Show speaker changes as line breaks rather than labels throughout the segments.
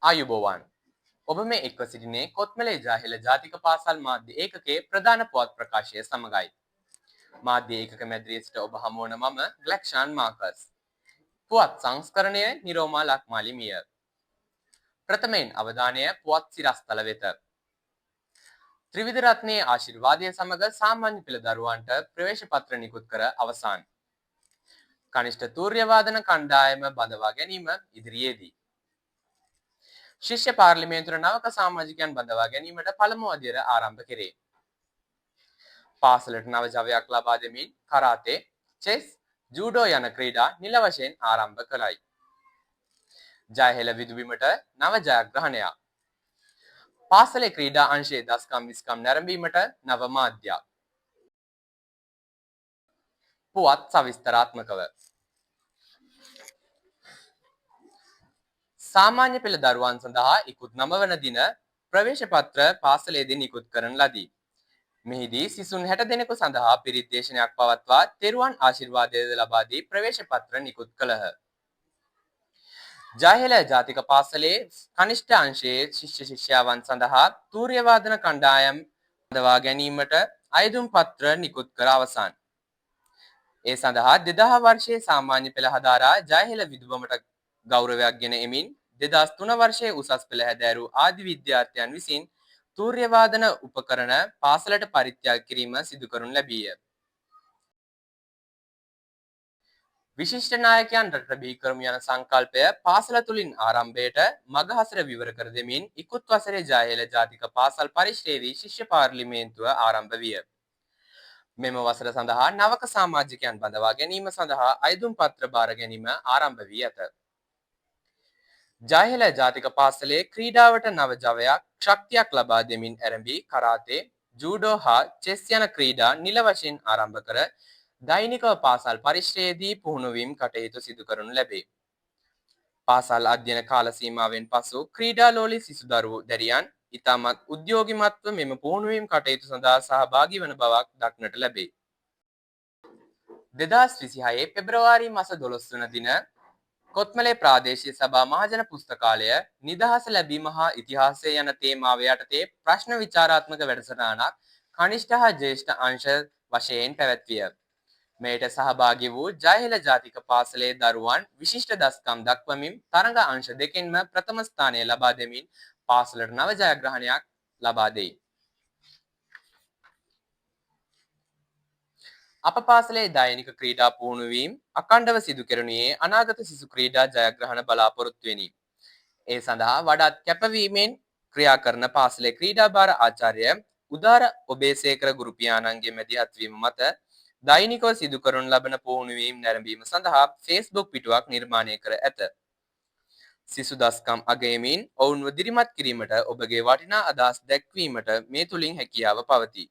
ආයුබෝවන්. ඔබ මේ එක්ව සිටිනේ කොත්මලේ ජාහිල ජාතික පාසල් මාධ්‍ය ඒකකයේ ප්‍රධාන පුවත් ප්‍රකාශය සමගයි. මාධ්‍ය ඒකක මැදිරියේ සිට ඔබ හමුවන මම ග්ලැක්ෂාන් මාකස්. පුවත් සංස්කරණය නිරෝමා ලක්මාලි මිය. ප්‍රථමයෙන් අවධානය පුවත් සිරස්තල වෙත. ත්‍රිවිධ රත්නයේ ආශිර්වාදය සමග සාමාන්‍ය පෙළ දරුවන්ට ප්‍රවේශ පත්‍ර නිකුත් කර අවසන්. කනිෂ්ඨ තූර්ය වාදන කණ්ඩායම බඳවා ගැනීම ඉදිරියේදී. ශිෂ්‍ය පාර්ලිමේන්තුවේ නවක සමාජිකයන් බඳවා ගැනීමට පළමු අදියර ආරම්භ කෙරේ. පාසලට නව ජවයක් ලබා දෙමින් කරාතේ, චෙස්, ජූඩෝ යන ක්‍රීඩා නිල වශයෙන් ආරම්භ කළයි. ජයහෙළ විදුබිමට නව ජයග්‍රහණයක්. පාසලේ ක්‍රීඩා අංශයේ දස්කම් විස්කම් නැරඹීමට නව මාධ්‍යයක්. පුවත් සවිස්තරාත්මකව. සාමාන්‍ය පෙළ දරුවන් සඳහා ඉකුත් 9 වන දින ප්‍රවේශ පත්‍ර පාසලේදී නිකුත් කරන ලදී. මෙහිදී සිසුන් 60 දෙනෙකු සඳහා පිරිත් දේශනයක් පවත්වා තෙරුවන් ආශිර්වාදයද ලබා දී ප්‍රවේශ පත්‍ර නිකුත් කළහ. ජයහෙළ ජාතික පාසලේ කනිෂ්ඨ අංශයේ ශිෂ්‍ය ශිෂ්‍යාවන් සඳහා තූර්ය වාදන කණ්ඩායම් බඳවා ගැනීමට අයදුම් පත්‍ර නිකුත් කර අවසන්. ඒ සඳහා 2000 වර්ෂයේ සාමාන්‍ය පෙළ හදාරා ජයහෙළ විදුබමට ගෞරවයක් ගෙන එමින් 2003 වර්ෂයේ උසස් පෙළ හැදෑරූ ආදි විද්‍යාර්ථයන් විසින් තූර්ය වාදන උපකරණ පාසලට පරිත්‍යාග කිරීම සිදු කරනු ලැබීය. විශිෂ්ට නායකයන් රටට බිහි කරමු යන සංකල්පය පාසල තුලින් ආරම්භයට මගහසර විවර කර දෙමින් ඉකුත් වසරේ ජයහෙළ ජාතික පාසල් පරිශ්‍රයේදී ශිෂ්‍ය පාර්ලිමේන්තුව ආරම්භ විය. මෙම වසර සඳහා නවක සමාජිකයන් බඳවා ගැනීම සඳහා අයදුම් පත්‍ර බාර ගැනීම ආරම්භ වී ඇත. ජයහෙළ ජාතික පාසලේ ක්‍රීඩාවට නව ජවයක් ශක්තියක් ලබා දෙමින් ආරම්භී කරාතේ, ජූඩෝ හා චෙස් යන ක්‍රීඩා නිල වශයෙන් ආරම්භ කර දෛනිකව පාසල් පරිශ්‍රයේදී පුහුණු වීම කටයුතු සිදු කරනු ලැබේ. පාසල් අධ්‍යයන කාල සීමාවෙන් පසු ක්‍රීඩා ලෝලී සිසු දරුවෝ දැරියන් ඉතාමත් උද්‍යෝගිමත්ව මෙම පුහුණු වීම කටයුතු සඳහා සහභාගී වන බවක් දක්නට ලැබේ. 2026 පෙබරවාරි මාස 12 වන දින කොත්මලේ ප්‍රාදේශීය සභා මහජන පුස්තකාලය නිදහස ලැබීම හා ඉතිහාසය යන තේමාව යටතේ ප්‍රශ්න විචාරාත්මක වැඩසටහනක් කනිෂ්ඨ හා ජ්‍යෙෂ්ඨ අංශ වශයෙන් පැවැත්විය. මෙයට සහභාගී වූ ජයහෙළ ජාතික පාසලේ දරුවන් විශිෂ්ට දස්කම් දක්වමින් තරඟ අංශ දෙකෙන්ම ප්‍රථම ස්ථානය ලබා දෙමින් පාසලට නව ජයග්‍රහණයක් ලබා දෙයි. අප පාසලේ දෛනික ක්‍රීඩා පුහුණු වීම අඛණ්ඩව සිදු කෙරුණේ අනාගත සිසු ක්‍රීඩා ජයග්‍රහණ බලාපොරොත්තුවෙනි. ඒ සඳහා වඩාත් කැපවීමෙන් ක්‍රියා කරන පාසලේ ක්‍රීඩා භාර ආචාර්ය උදාර ඔබේසේකර ගුරු පියාණන්ගේ මැදිහත්වීම මත දෛනිකව සිදු කරනු ලබන පුහුණු වීම නැරඹීම සඳහා Facebook පිටුවක් නිර්මාණය කර ඇත. සිසු දස්කම් අගයමින් ඔවුන්ව දිරිමත් කිරීමට ඔබගේ වටිනා අදහස් දැක්වීමට මේ තුලින් හැකියාව පවතී.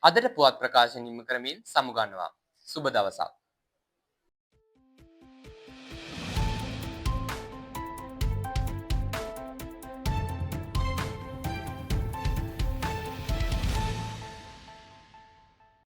අදට පුවත් ප්‍රකාශන නිම කරමින් සමුගන්නවා. සුබ දවසක්.